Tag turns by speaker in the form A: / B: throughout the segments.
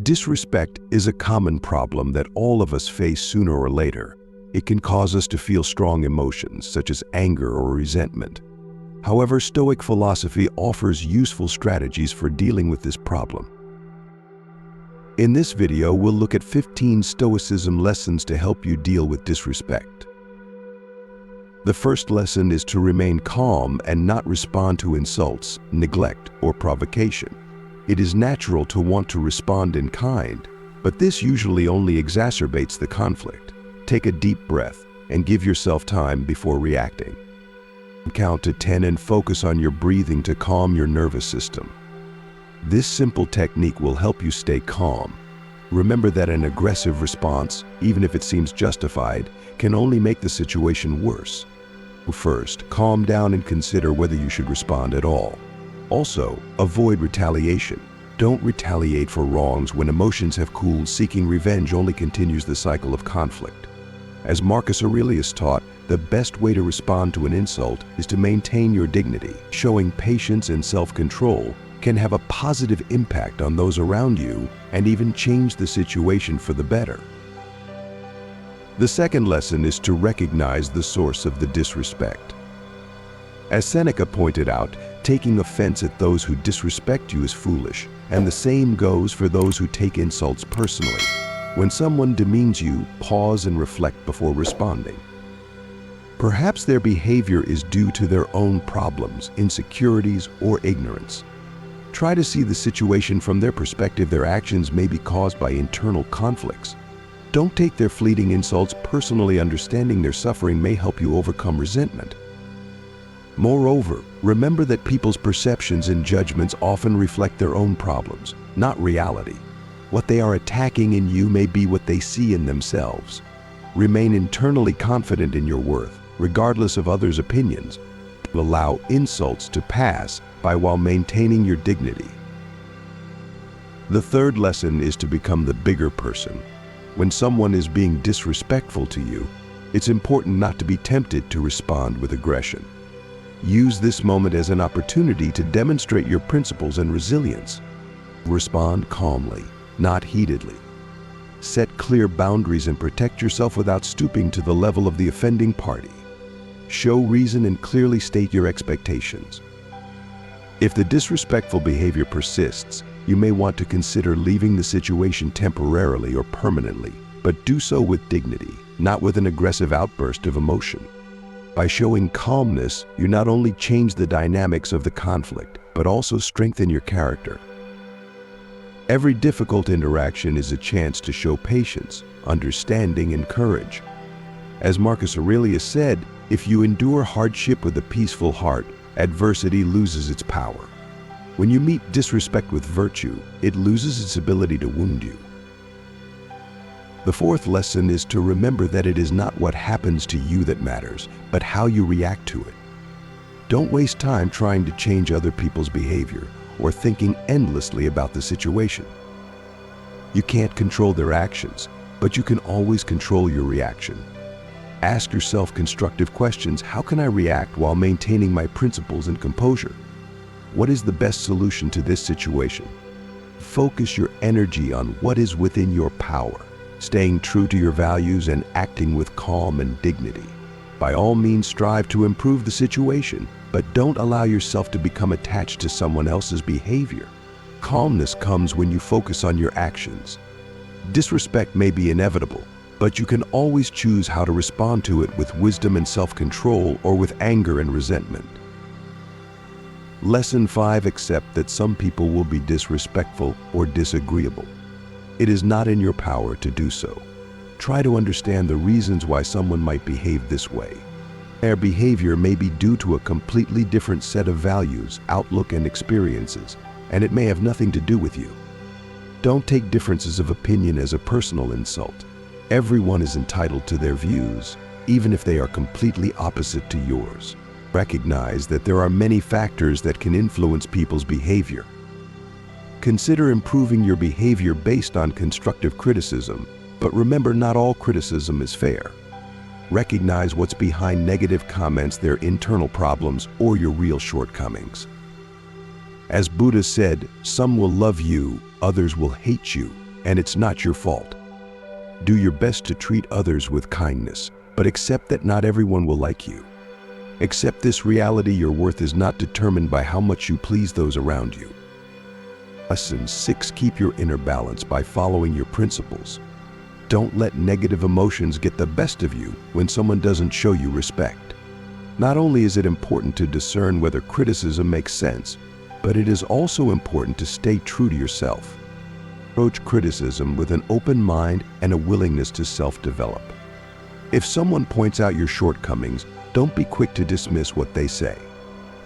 A: Disrespect is a common problem that all of us face sooner or later. It can cause us to feel strong emotions such as anger or resentment. However, Stoic philosophy offers useful strategies for dealing with this problem. In this video, we'll look at 15 Stoicism lessons to help you deal with disrespect. The first lesson is to remain calm and not respond to insults, neglect, or provocation. It is natural to want to respond in kind, but this usually only exacerbates the conflict. Take a deep breath and give yourself time before reacting. Count to 10 and focus on your breathing to calm your nervous system. This simple technique will help you stay calm. Remember that an aggressive response, even if it seems justified, can only make the situation worse. First, calm down and consider whether you should respond at all. Also, avoid retaliation. Don't retaliate for wrongs when emotions have cooled. Seeking revenge only continues the cycle of conflict. As Marcus Aurelius taught, the best way to respond to an insult is to maintain your dignity. Showing patience and self-control can have a positive impact on those around you and even change the situation for the better. The second lesson is to recognize the source of the disrespect. As Seneca pointed out, taking offense at those who disrespect you is foolish, and the same goes for those who take insults personally. When someone demeans you, pause and reflect before responding. Perhaps their behavior is due to their own problems, insecurities, or ignorance. Try to see the situation from their perspective. Their actions may be caused by internal conflicts. Don't take their fleeting insults personally. Understanding their suffering may help you overcome resentment. Moreover, remember that people's perceptions and judgments often reflect their own problems, not reality. What they are attacking in you may be what they see in themselves. Remain internally confident in your worth, regardless of others' opinions. Allow insults to pass by while maintaining your dignity. The third lesson is to become the bigger person. When someone is being disrespectful to you, it's important not to be tempted to respond with aggression. Use this moment as an opportunity to demonstrate your principles and resilience. Respond calmly, not heatedly. Set clear boundaries and protect yourself without stooping to the level of the offending party. Show reason and clearly state your expectations. If the disrespectful behavior persists, you may want to consider leaving the situation temporarily or permanently, but do so with dignity, not with an aggressive outburst of emotion. By showing calmness, you not only change the dynamics of the conflict, but also strengthen your character. Every difficult interaction is a chance to show patience, understanding, and courage. As Marcus Aurelius said, if you endure hardship with a peaceful heart, adversity loses its power. When you meet disrespect with virtue, it loses its ability to wound you. The fourth lesson is to remember that it is not what happens to you that matters, but how you react to it. Don't waste time trying to change other people's behavior or thinking endlessly about the situation. You can't control their actions, but you can always control your reaction. Ask yourself constructive questions. How can I react while maintaining my principles and composure? What is the best solution to this situation? Focus your energy on what is within your power, staying true to your values and acting with calm and dignity. By all means, strive to improve the situation, but don't allow yourself to become attached to someone else's behavior. Calmness comes when you focus on your actions. Disrespect may be inevitable, but you can always choose how to respond to it with wisdom and self-control or with anger and resentment. Lesson 5. Accept that some people will be disrespectful or disagreeable. It is not in your power to do so. Try to understand the reasons why someone might behave this way. Their behavior may be due to a completely different set of values, outlook, and experiences, and it may have nothing to do with you. Don't take differences of opinion as a personal insult. Everyone is entitled to their views, even if they are completely opposite to yours. Recognize that there are many factors that can influence people's behavior. Consider improving your behavior based on constructive criticism, but remember, not all criticism is fair. Recognize what's behind negative comments, their internal problems, or your real shortcomings. As Buddha said, some will love you, others will hate you. and it's not your fault. Do your best to treat others with kindness, but accept that not everyone will like you. Accept this reality: your worth is not determined by how much you please those around you. Lesson 6. Keep your inner balance by following your principles. Don't let negative emotions get the best of you when someone doesn't show you respect. Not only is it important to discern whether criticism makes sense, but it is also important to stay true to yourself. Approach criticism with an open mind and a willingness to self-develop. If someone points out your shortcomings, don't be quick to dismiss what they say.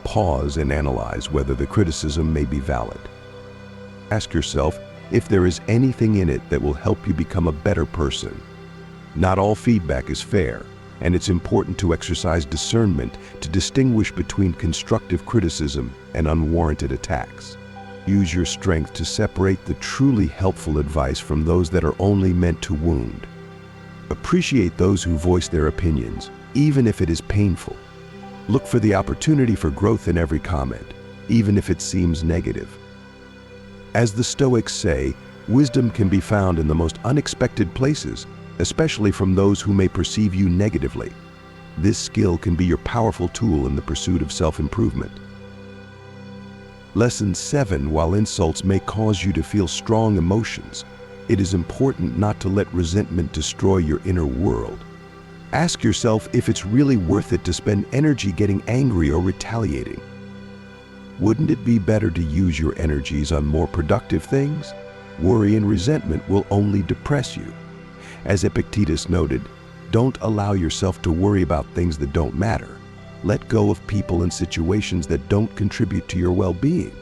A: Pause and analyze whether the criticism may be valid. Ask yourself if there is anything in it that will help you become a better person. Not all feedback is fair, and it's important to exercise discernment to distinguish between constructive criticism and unwarranted attacks. Use your strength to separate the truly helpful advice from those that are only meant to wound. Appreciate those who voice their opinions, even if it is painful. Look for the opportunity for growth in every comment, even if it seems negative. As the Stoics say, wisdom can be found in the most unexpected places, especially from those who may perceive you negatively. This skill can be your powerful tool in the pursuit of self-improvement. Lesson 7. While insults may cause you to feel strong emotions, it is important not to let resentment destroy your inner world. Ask yourself if it's really worth it to spend energy getting angry or retaliating. Wouldn't it be better to use your energies on more productive things? Worry and resentment will only depress you. As Epictetus noted, don't allow yourself to worry about things that don't matter. Let go of people and situations that don't contribute to your well-being.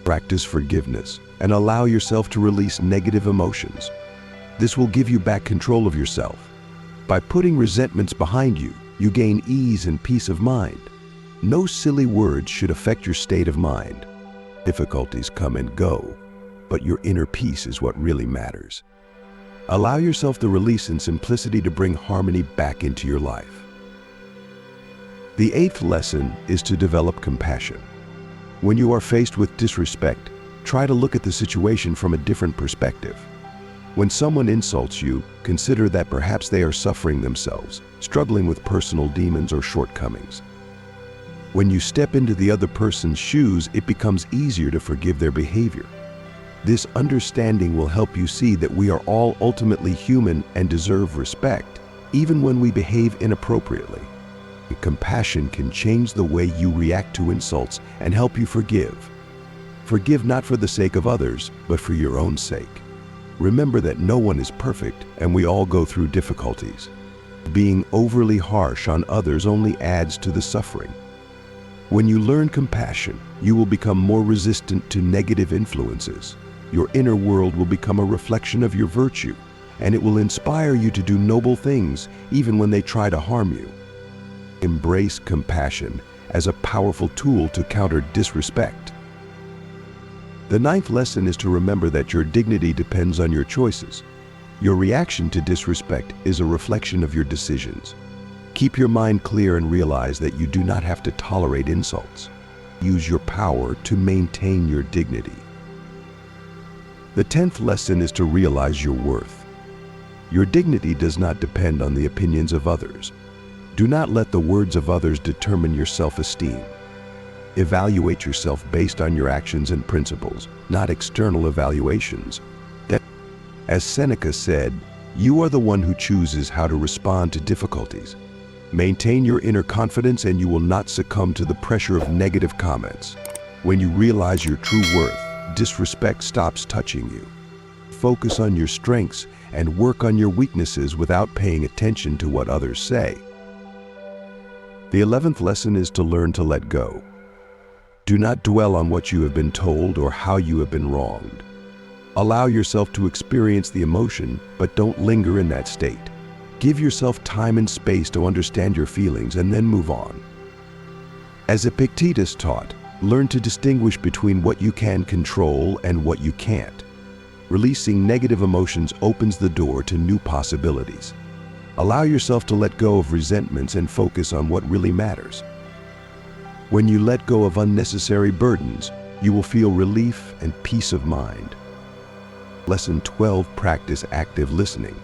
A: Practice forgiveness and allow yourself to release negative emotions. This will give you back control of yourself. By putting resentments behind you, you gain ease and peace of mind. No silly words should affect your state of mind. Difficulties come and go, but your inner peace is what really matters. Allow yourself the release and simplicity to bring harmony back into your life. The 8th lesson is to develop compassion. When you are faced with disrespect, try to look at the situation from a different perspective. When someone insults you, consider that perhaps they are suffering themselves, struggling with personal demons or shortcomings. When you step into the other person's shoes, it becomes easier to forgive their behavior. This understanding will help you see that we are all ultimately human and deserve respect, even when we behave inappropriately. Compassion can change the way you react to insults and help you forgive. Forgive not for the sake of others, but for your own sake. Remember that no one is perfect and we all go through difficulties. Being overly harsh on others only adds to the suffering. When you learn compassion, you will become more resistant to negative influences. Your inner world will become a reflection of your virtue, and it will inspire you to do noble things even when they try to harm you. Embrace compassion as a powerful tool to counter disrespect. The 9th lesson is to remember that your dignity depends on your choices. Your reaction to disrespect is a reflection of your decisions. Keep your mind clear and realize that you do not have to tolerate insults. Use your power to maintain your dignity. The 10th lesson is to realize your worth. Your dignity does not depend on the opinions of others. Do not let the words of others determine your self-esteem. Evaluate yourself based on your actions and principles, not external evaluations. As Seneca said, you are the one who chooses how to respond to difficulties. Maintain your inner confidence and you will not succumb to the pressure of negative comments. When you realize your true worth, disrespect stops touching you. Focus on your strengths and work on your weaknesses without paying attention to what others say. The 11th lesson is to learn to let go. Do not dwell on what you have been told or how you have been wronged. Allow yourself to experience the emotion, but don't linger in that state. Give yourself time and space to understand your feelings and then move on. As Epictetus taught, learn to distinguish between what you can control and what you can't. Releasing negative emotions opens the door to new possibilities. Allow yourself to let go of resentments and focus on what really matters. When you let go of unnecessary burdens, you will feel relief and peace of mind. Lesson 12. Practice active listening.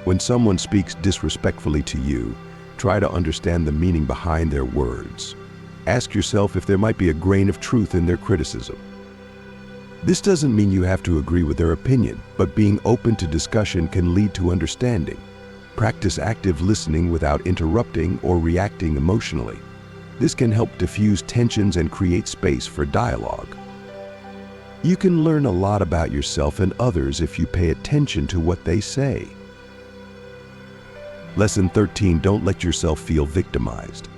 A: When someone speaks disrespectfully to you, try to understand the meaning behind their words. Ask yourself if there might be a grain of truth in their criticism. This doesn't mean you have to agree with their opinion, but being open to discussion can lead to understanding. Practice active listening without interrupting or reacting emotionally. This can help diffuse tensions and create space for dialogue. You can learn a lot about yourself and others if you pay attention to what they say. Lesson 13. Don't let yourself feel victimized.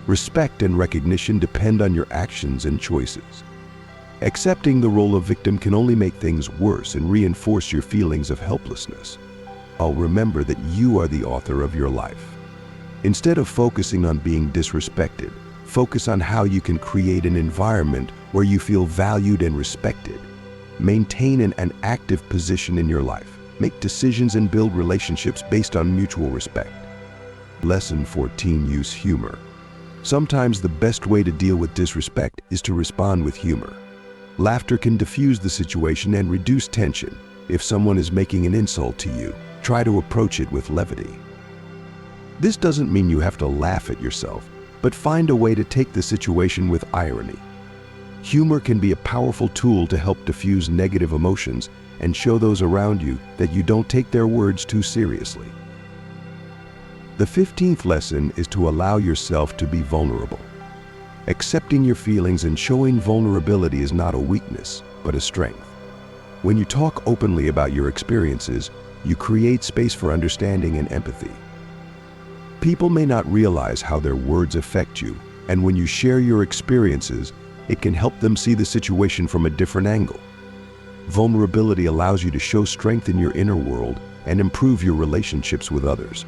A: Respect and recognition depend on your actions and choices. Accepting the role of victim can only make things worse and reinforce your feelings of helplessness. Remember that you are the author of your life. Instead of focusing on being disrespected, focus on how you can create an environment where you feel valued and respected. Maintain an active position in your life. Make decisions and build relationships based on mutual respect. Lesson 14. Use humor. Sometimes the best way to deal with disrespect is to respond with humor. Laughter can diffuse the situation and reduce tension. If someone is making an insult to you, try to approach it with levity. This doesn't mean you have to laugh at yourself, but find a way to take the situation with irony. Humor can be a powerful tool to help diffuse negative emotions and show those around you that you don't take their words too seriously. The 15th lesson is to allow yourself to be vulnerable. Accepting your feelings and showing vulnerability is not a weakness, but a strength. When you talk openly about your experiences, you create space for understanding and empathy. People may not realize how their words affect you, and when you share your experiences, it can help them see the situation from a different angle. Vulnerability allows you to show strength in your inner world and improve your relationships with others.